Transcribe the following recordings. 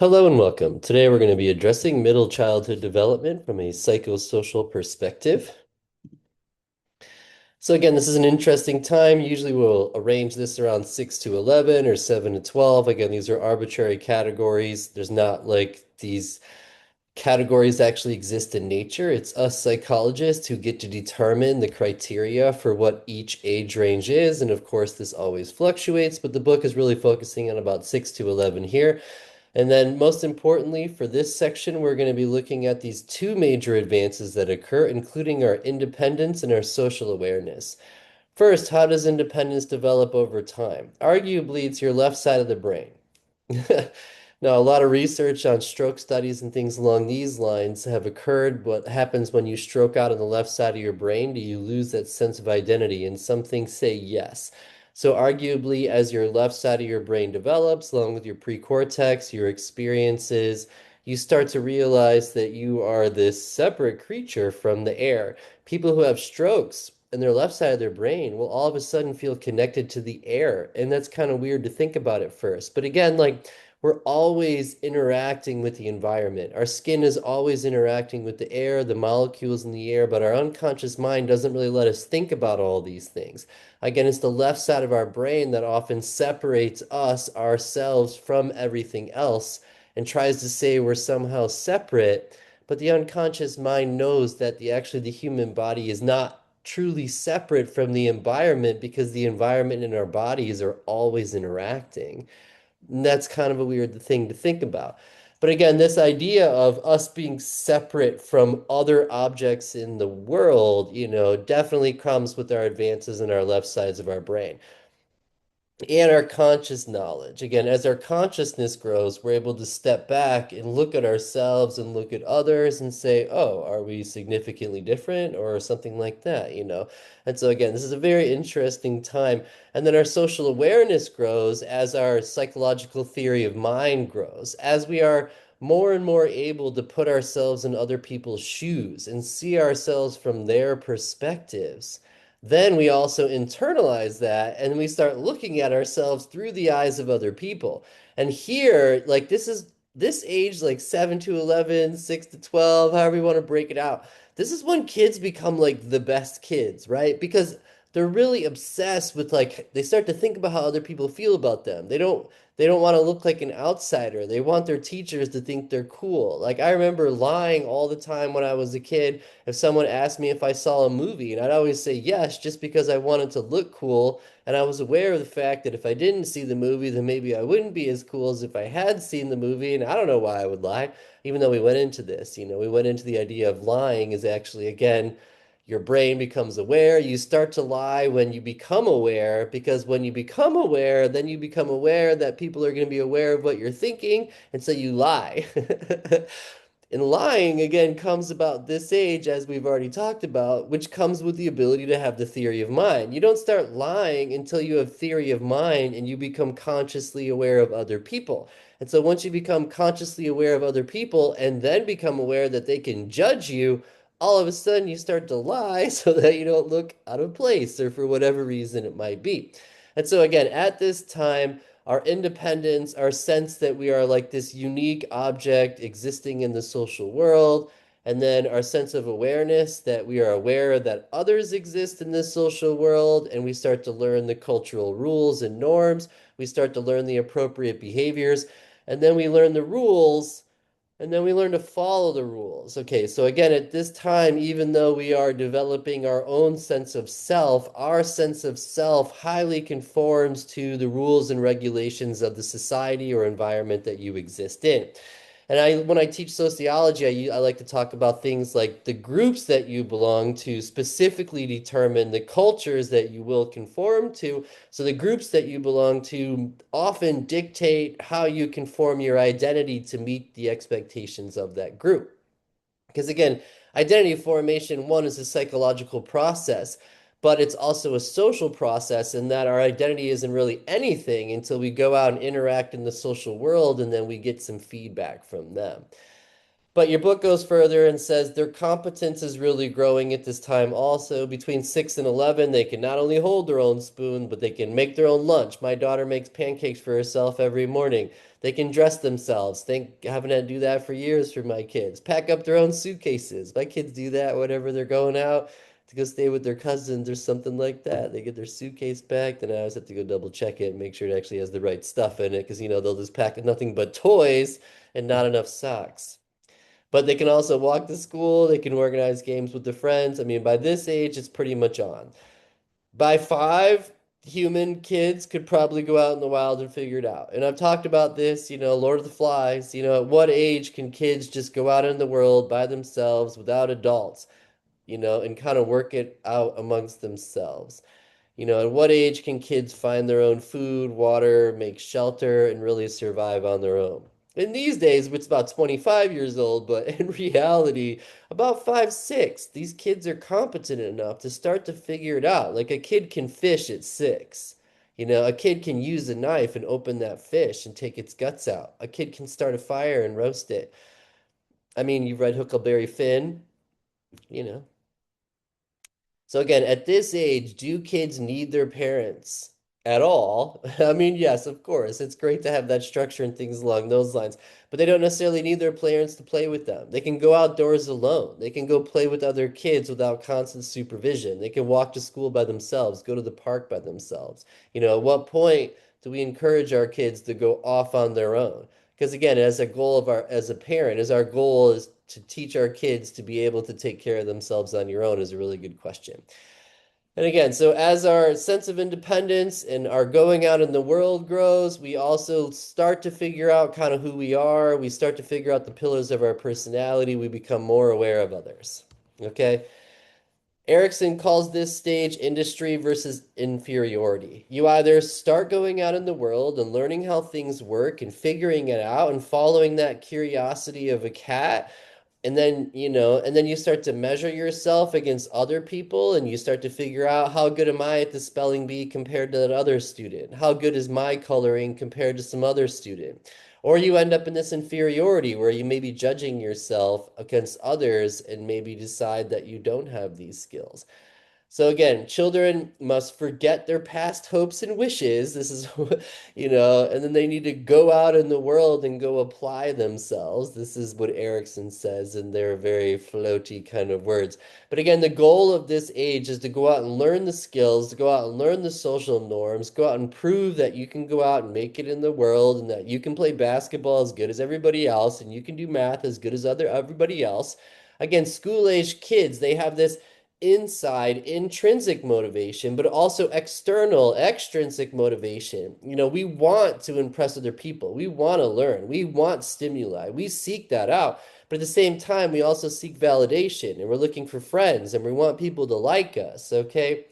Hello and welcome. Today we're going to be addressing middle childhood development from a psychosocial perspective. So again, this is an interesting time. Usually we'll arrange this around 6 to 11 or 7 to 12. Again, these are arbitrary categories. There's not like these categories actually exist in nature. It's us psychologists who get to determine the criteria for what each age range is. And of course, this always fluctuates, but the book is really focusing on about 6 to 11 here. And then most importantly, for this section, we're going to be looking at these two major advances that occur, including our independence and our social awareness. First, how does independence develop over time? Arguably, it's your left side of the brain. Now, a lot of research on stroke studies and things along these lines have occurred. What happens when you stroke out on the left side of your brain? Do you lose that sense of identity? And some things say yes. So, arguably, as your left side of your brain develops, along with your precortex, your experiences, you start to realize that you are this separate creature from the air. People who have strokes in their left side of their brain will all of a sudden feel connected to the air. And that's kind of weird to think about at first. But again, like, we're always interacting with the environment. Our skin is always interacting with the air, the molecules in the air, but our unconscious mind doesn't really let us think about all these things. Again, it's the left side of our brain that often separates us, ourselves, from everything else and tries to say we're somehow separate. But the unconscious mind knows that the human body is not truly separate from the environment because the environment and our bodies are always interacting. And that's kind of a weird thing to think about. But again, this idea of us being separate from other objects in the world, definitely comes with our advances in our left sides of our brain and our conscious knowledge. Again, as our consciousness grows, we're able to step back and look at ourselves and look at others and say, oh, are we significantly different or something like that? And so, again, this is a very interesting time. And then our social awareness grows as our psychological theory of mind grows, as we are more and more able to put ourselves in other people's shoes and see ourselves from their perspectives. Then we also internalize that and we start looking at ourselves through the eyes of other people. And here, like this age, like 7 to 11, 6 to 12, however you want to break it out. This is when kids become like the best kids, right? Because they're really obsessed with like they start to think about how other people feel about them. They don't want to look like an outsider. They want their teachers to think they're cool. Like I remember lying all the time when I was a kid if someone asked me if I saw a movie, and I'd always say yes, just because I wanted to look cool. And I was aware of the fact that if I didn't see the movie, then maybe I wouldn't be as cool as if I had seen the movie. And I don't know why I would lie, even though we went into this. We went into the idea of lying is actually, again, your brain becomes aware. You start to lie when you become aware, because when you become aware, then you become aware that people are going to be aware of what you're thinking, and so you lie. And lying again comes about this age, as we've already talked about, which comes with the ability to have the theory of mind. You don't start lying until you have theory of mind and you become consciously aware of other people. And so once you become consciously aware of other people and then become aware that they can judge you, all of a sudden you start to lie so that you don't look out of place or for whatever reason it might be. And so again, at this time, our independence, our sense that we are like this unique object existing in the social world, and then our sense of awareness that we are aware that others exist in this social world, and we start to learn the cultural rules and norms. We start to learn the appropriate behaviors, and then we learn the rules and then we learn to follow the rules. Okay, so again, at this time, even though we are developing our own sense of self, our sense of self highly conforms to the rules and regulations of the society or environment that you exist in. And when I teach sociology, I like to talk about things like the groups that you belong to specifically determine the cultures that you will conform to. So the groups that you belong to often dictate how you conform your identity to meet the expectations of that group. Because again, identity formation, one, is a psychological process, but it's also a social process in that our identity isn't really anything until we go out and interact in the social world and then we get some feedback from them. But your book goes further and says their competence is really growing at this time also. Between 6 and 11, they can not only hold their own spoon, but they can make their own lunch. My daughter makes pancakes for herself every morning. They can dress themselves. Haven't had to do that for years for my kids. Pack up their own suitcases. My kids do that whenever they're going out to go stay with their cousins or something like that. They get their suitcase packed, and I always have to go double check it and make sure it actually has the right stuff in it because, they'll just pack nothing but toys and not enough socks. But they can also walk to school, they can organize games with their friends. I mean, by this age, it's pretty much on. By 5, human kids could probably go out in the wild and figure it out. And I've talked about this, Lord of the Flies, at what age can kids just go out in the world by themselves without adults, and kind of work it out amongst themselves? At what age can kids find their own food, water, make shelter, and really survive on their own? In these days, it's about 25 years old, but in reality, about 5, 6, these kids are competent enough to start to figure it out. Like a kid can fish at 6. A kid can use a knife and open that fish and take its guts out. A kid can start a fire and roast it. I mean, you've read Huckleberry Finn, you know. So again, at this age, do kids need their parents at all? I mean, yes, of course. It's great to have that structure and things along those lines, but they don't necessarily need their parents to play with them. They can go outdoors alone. They can go play with other kids without constant supervision. They can walk to school by themselves, go to the park by themselves. At what point do we encourage our kids to go off on their own? Because again, as a goal of as a parent, as our goal is to teach our kids to be able to take care of themselves on your own is a really good question. And again, so as our sense of independence and our going out in the world grows, we also start to figure out kind of who we are. We start to figure out the pillars of our personality. We become more aware of others. Okay. Erikson calls this stage industry versus inferiority. You either start going out in the world and learning how things work and figuring it out and following that curiosity of a cat, and then you start to measure yourself against other people and you start to figure out how good am I at the spelling bee compared to that other student? How good is my coloring compared to some other student? Or you end up in this inferiority where you may be judging yourself against others and maybe decide that you don't have these skills. So again, children must forget their past hopes and wishes. This is, and then they need to go out in the world and go apply themselves. This is what Erikson says in their very floaty kind of words. But again, the goal of this age is to go out and learn the skills, to go out and learn the social norms, go out and prove that you can go out and make it in the world and that you can play basketball as good as everybody else and you can do math as good as everybody else. Again, school-age kids, they have this inside intrinsic motivation, but also external extrinsic motivation. We want to impress other people. We want to learn. We want stimuli. We seek that out. But at the same time, we also seek validation and we're looking for friends and we want people to like us. Okay.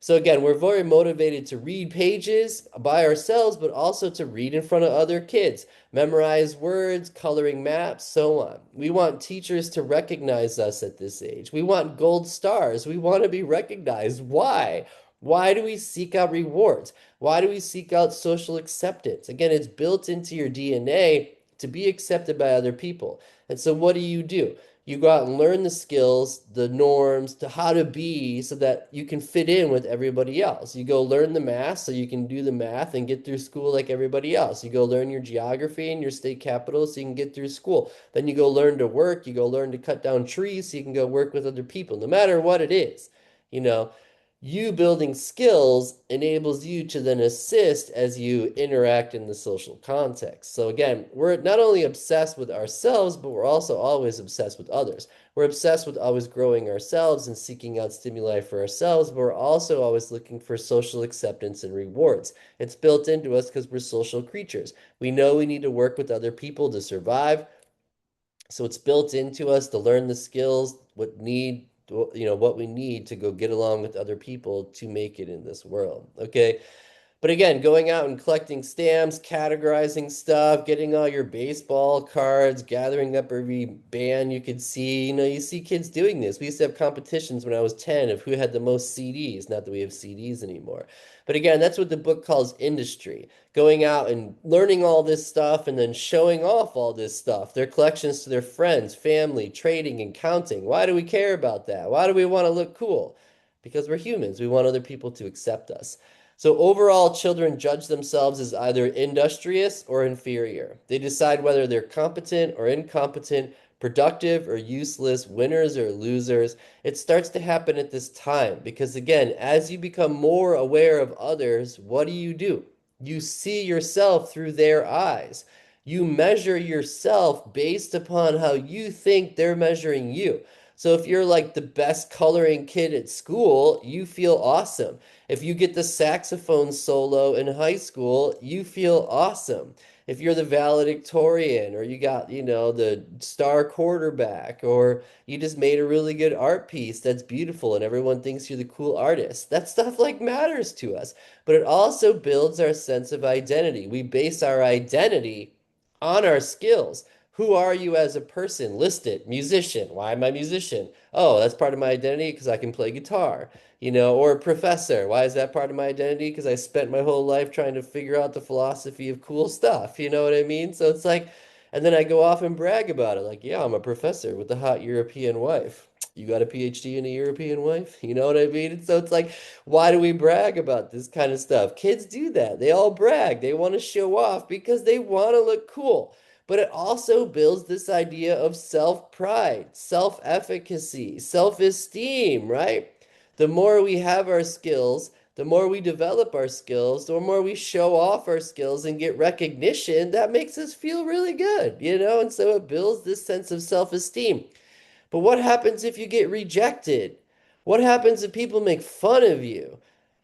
So again, we're very motivated to read pages by ourselves, but also to read in front of other kids, memorize words, coloring maps, so on. We want teachers to recognize us at this age. We want gold stars. We want to be recognized. Why? Why do we seek out rewards? Why do we seek out social acceptance? Again, it's built into your DNA to be accepted by other people. And so what do? You go out and learn the skills, the norms, to how to be so that you can fit in with everybody else. You go learn the math so you can do the math and get through school like everybody else. You go learn your geography in your state capital so you can get through school. Then you go learn to work. You go learn to cut down trees so you can go work with other people, no matter what it is. You know, you building skills enables you to then assist as you interact in the social context. So again, we're not only obsessed with ourselves, but we're also always obsessed with others. We're obsessed with always growing ourselves and seeking out stimuli for ourselves, but we're also always looking for social acceptance and rewards. It's built into us because we're social creatures. We know we need to work with other people to survive. So it's built into us to learn the skills, what we need to go get along with other people to make it in this world. Okay. But again, going out and collecting stamps, categorizing stuff, getting all your baseball cards, gathering up every band you could see. You see kids doing this. We used to have competitions when I was 10 of who had the most CDs. Not that we have CDs anymore. But again, that's what the book calls industry. Going out and learning all this stuff and then showing off all this stuff, their collections to their friends, family, trading and counting. Why do we care about that? Why do we want to look cool? Because we're humans. We want other people to accept us. So overall, children judge themselves as either industrious or inferior. They decide whether they're competent or incompetent, productive or useless, winners or losers. It starts to happen at this time because, again, as you become more aware of others, what do? You see yourself through their eyes. You measure yourself based upon how you think they're measuring you. So if you're like the best coloring kid at school, you feel awesome. If you get the saxophone solo in high school, you feel awesome. If you're the valedictorian or you got, the star quarterback or you just made a really good art piece that's beautiful and everyone thinks you're the cool artist, that stuff like matters to us. But it also builds our sense of identity. We base our identity on our skills. Who are you as a person? List it. Musician. Why am I a musician? Oh, that's part of my identity because I can play guitar. Or professor. Why is that part of my identity? Because I spent my whole life trying to figure out the philosophy of cool stuff. You know what I mean? So it's like, and then I go off and brag about it. Like, yeah, I'm a professor with a hot European wife. You got a PhD and a European wife? You know what I mean? And so it's like, why do we brag about this kind of stuff? Kids do that. They all brag. They want to show off because they want to look cool. But it also builds this idea of self-pride, self-efficacy, self-esteem, right? The more we have our skills, the more we develop our skills, the more we show off our skills and get recognition, that makes us feel really good. And so it builds this sense of self-esteem. But what happens if you get rejected? What happens if people make fun of you?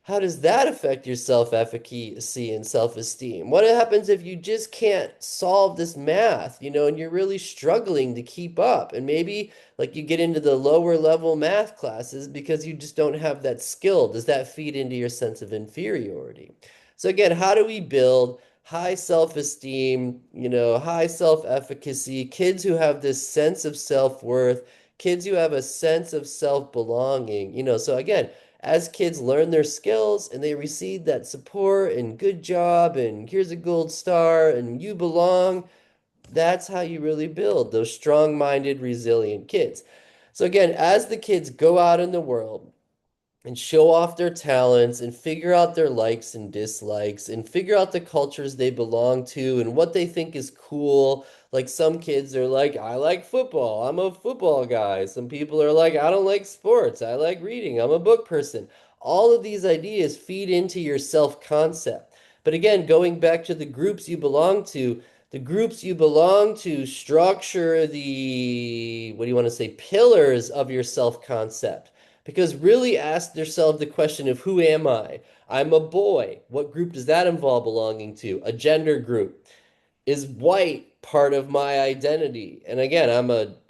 How does that affect your self-efficacy and self-esteem? What happens if you just can't solve this math, and you're really struggling to keep up? And maybe like you get into the lower level math classes because you just don't have that skill. Does that feed into your sense of inferiority? So again, how do we build high self-esteem, high self-efficacy, kids who have this sense of self-worth, kids who have a sense of self-belonging. So again, as kids learn their skills and they receive that support and good job and here's a gold star and you belong, that's how you really build those strong-minded, resilient kids. So again, as the kids go out in the world and show off their talents and figure out their likes and dislikes and figure out the cultures they belong to and what they think is cool. Like some kids are like, I like football. I'm a football guy. Some people are like, I don't like sports. I like reading. I'm a book person. All of these ideas feed into your self-concept. But again, going back to the groups you belong to, the groups you belong to structure the, what do you want to say, pillars of your self-concept. Because really ask yourself the question of who am I? I'm a boy. What group does that involve belonging to? A gender group. Is white part of my identity? And again,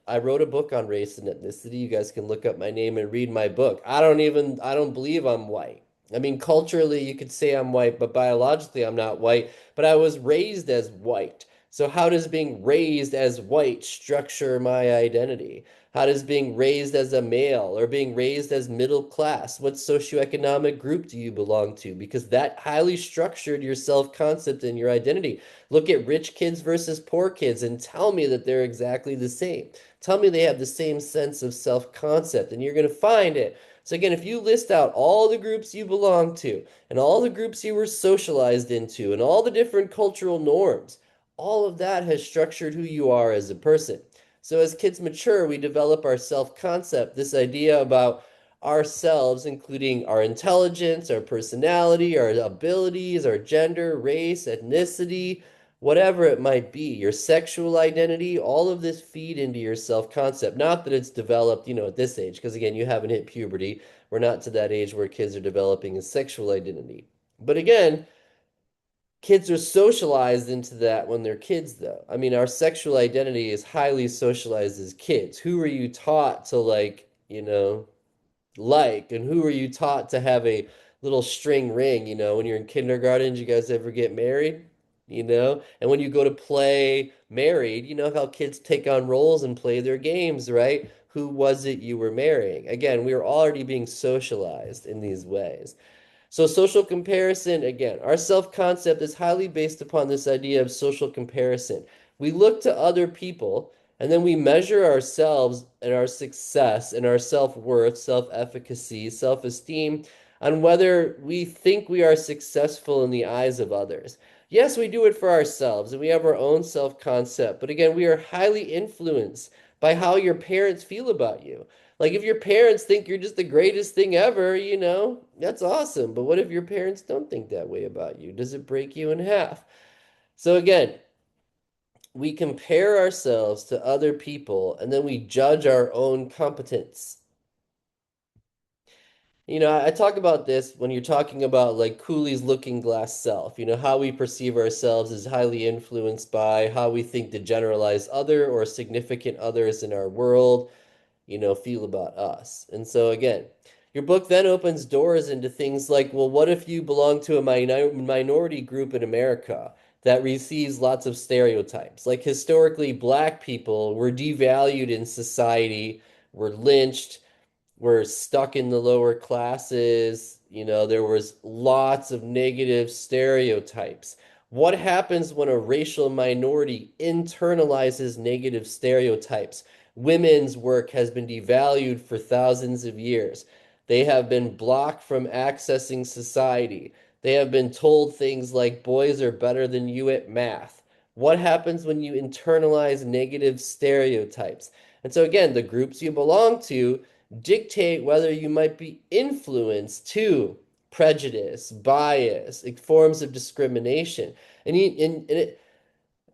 I wrote a book on race and ethnicity. You guys can look up my name and read my book. I don't believe I'm white. I mean, culturally, you could say I'm white, but biologically, I'm not white. But I was raised as white. So how does being raised as white structure my identity? How does being raised as a male or being raised as middle class, what socioeconomic group do you belong to? Because that highly structured your self-concept and your identity. Look at rich kids versus poor kids and tell me that they're exactly the same. Tell me they have the same sense of self-concept, and you're going to find it. So again, if you list out all the groups you belong to and all the groups you were socialized into and all the different cultural norms, all of that has structured who you are as a person. So as kids mature, we develop our self-concept, this idea about ourselves, including our intelligence, our personality, our abilities, our gender, race, ethnicity, whatever it might be, your sexual identity, all of this feed into your self-concept. Not that it's developed, at this age, because again, you haven't hit puberty. We're not to that age where kids are developing a sexual identity. But again, kids are socialized into that when they're kids, though. I mean, our sexual identity is highly socialized as kids. Who are you taught to like, and who are you taught to have a little string ring, when you're in kindergarten, did you guys ever get married? And when you go to play married, you know how kids take on roles and play their games, right? Who was it you were marrying? Again, we are already being socialized in these ways. So, social comparison, again, our self-concept is highly based upon this idea of social comparison. We look to other people and then we measure ourselves and our success and our self-worth, self-efficacy, self-esteem on whether we think we are successful in the eyes of others. Yes, we do it for ourselves and we have our own self-concept, but again, we are highly influenced by how your parents feel about you. Like if your parents think you're just the greatest thing ever, that's awesome. But what if your parents don't think that way about you? Does it break you in half? So again, we compare ourselves to other people and then we judge our own competence. I talk about this when you're talking about like Cooley's looking glass self. How we perceive ourselves is highly influenced by how we think the generalized other or significant others in our world feel about us. And so again, your book then opens doors into things like, well, what if you belong to a minority group in America that receives lots of stereotypes? Like historically, black people were devalued in society, were lynched, were stuck in the lower classes. There was lots of negative stereotypes. What happens when a racial minority internalizes negative stereotypes? Women's work has been devalued for thousands of years. They have been blocked from accessing society. They have been told things like boys are better than you at math. What happens when you internalize negative stereotypes? And so, again, the groups you belong to dictate whether you might be influenced to prejudice, bias, like forms of discrimination.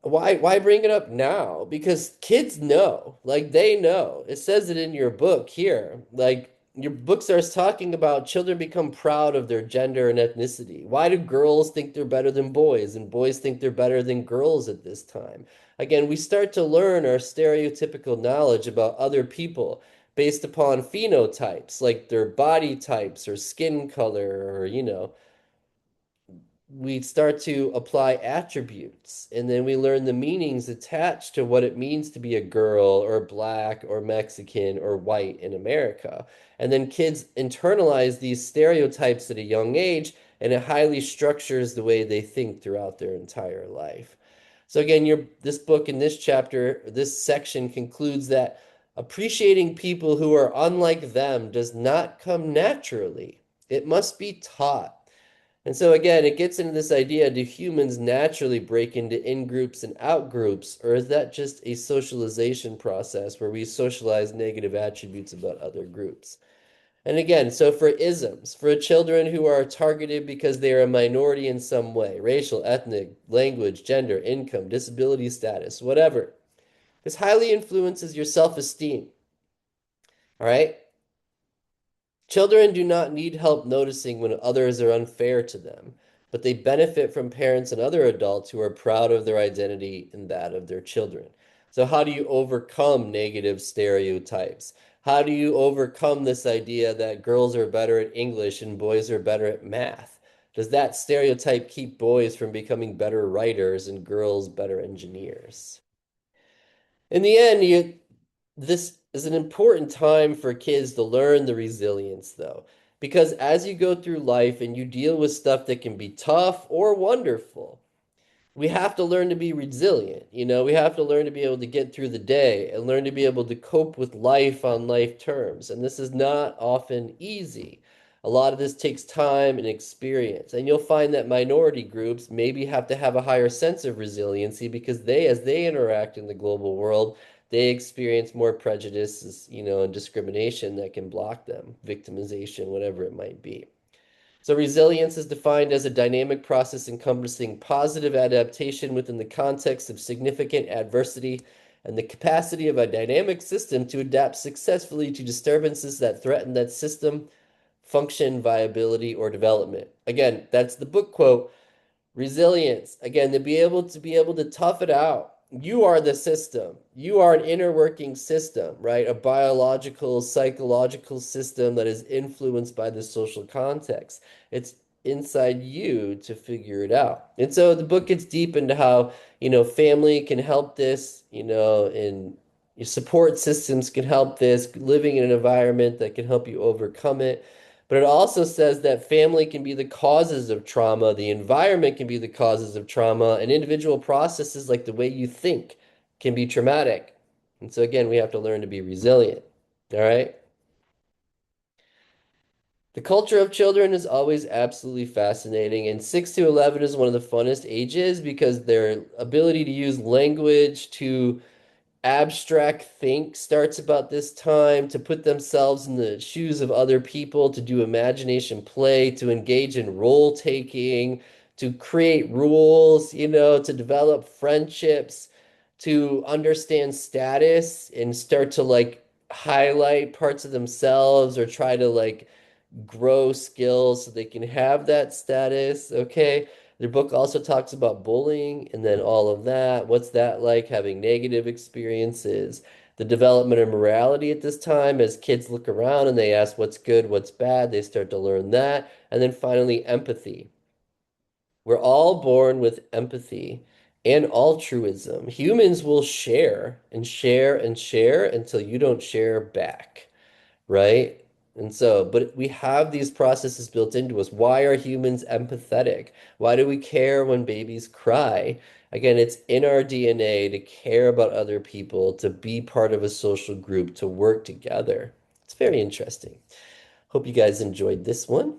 Why bring it up now? Because kids know, like they know. It says it in your book here. Like your book starts talking about children become proud of their gender and ethnicity. Why do girls think they're better than boys and boys think they're better than girls at this time? Again, we start to learn our stereotypical knowledge about other people based upon phenotypes, like their body types or skin color, or we start to apply attributes and then we learn the meanings attached to what it means to be a girl or black or Mexican or white in America. And then kids internalize these stereotypes at a young age and it highly structures the way they think throughout their entire life. So again, this book in this chapter, this section concludes that appreciating people who are unlike them does not come naturally. It must be taught. And so again, it gets into this idea, do humans naturally break into in-groups and out-groups, or is that just a socialization process where we socialize negative attributes about other groups? And again, so for isms, for children who are targeted because they are a minority in some way, racial, ethnic, language, gender, income, disability status, whatever, this highly influences your self-esteem. All right? Children do not need help noticing when others are unfair to them, but they benefit from parents and other adults who are proud of their identity and that of their children. So, how do you overcome negative stereotypes? How do you overcome this idea that girls are better at English and boys are better at math? Does that stereotype keep boys from becoming better writers and girls better engineers? In the end, this is an important time for kids to learn the resilience, though, because as you go through life and you deal with stuff that can be tough or wonderful, we have to learn to be resilient. We have to learn to be able to get through the day and learn to be able to cope with life on life terms. And this is not often easy. A lot of this takes time and experience. And you'll find that minority groups maybe have to have a higher sense of resiliency because as they interact in the global world, they experience more prejudices, and discrimination that can block them, victimization, whatever it might be. So resilience is defined as a dynamic process encompassing positive adaptation within the context of significant adversity and the capacity of a dynamic system to adapt successfully to disturbances that threaten that system, function, viability, or development. Again, that's the book quote. Resilience, again, to be able to tough it out you are the system. You are an inner working system, right? A biological, psychological system that is influenced by the social context. It's inside you to figure it out. And so the book gets deep into how, family can help this, and your support systems can help this, living in an environment that can help you overcome it. But it also says that family can be the causes of trauma, the environment can be the causes of trauma, and individual processes like the way you think can be traumatic. And so, again, we have to learn to be resilient. All right. The culture of children is always absolutely fascinating, and 6 to 11 is one of the funnest ages because their ability to use language to abstract think starts about this time, to put themselves in the shoes of other people, to do imagination play, to engage in role taking, to create rules, to develop friendships, to understand status and start to like highlight parts of themselves or try to like grow skills so they can have that status. Okay. Their book also talks about bullying and then all of that. What's that like, having negative experiences? The development of morality at this time, as kids look around and they ask what's good, what's bad, they start to learn that. And then finally, empathy. We're all born with empathy and altruism. Humans will share and share and share until you don't share back, right? And so, but we have these processes built into us. Why are humans empathetic? Why do we care when babies cry? Again, it's in our DNA to care about other people, to be part of a social group, to work together. It's very interesting. Hope you guys enjoyed this one.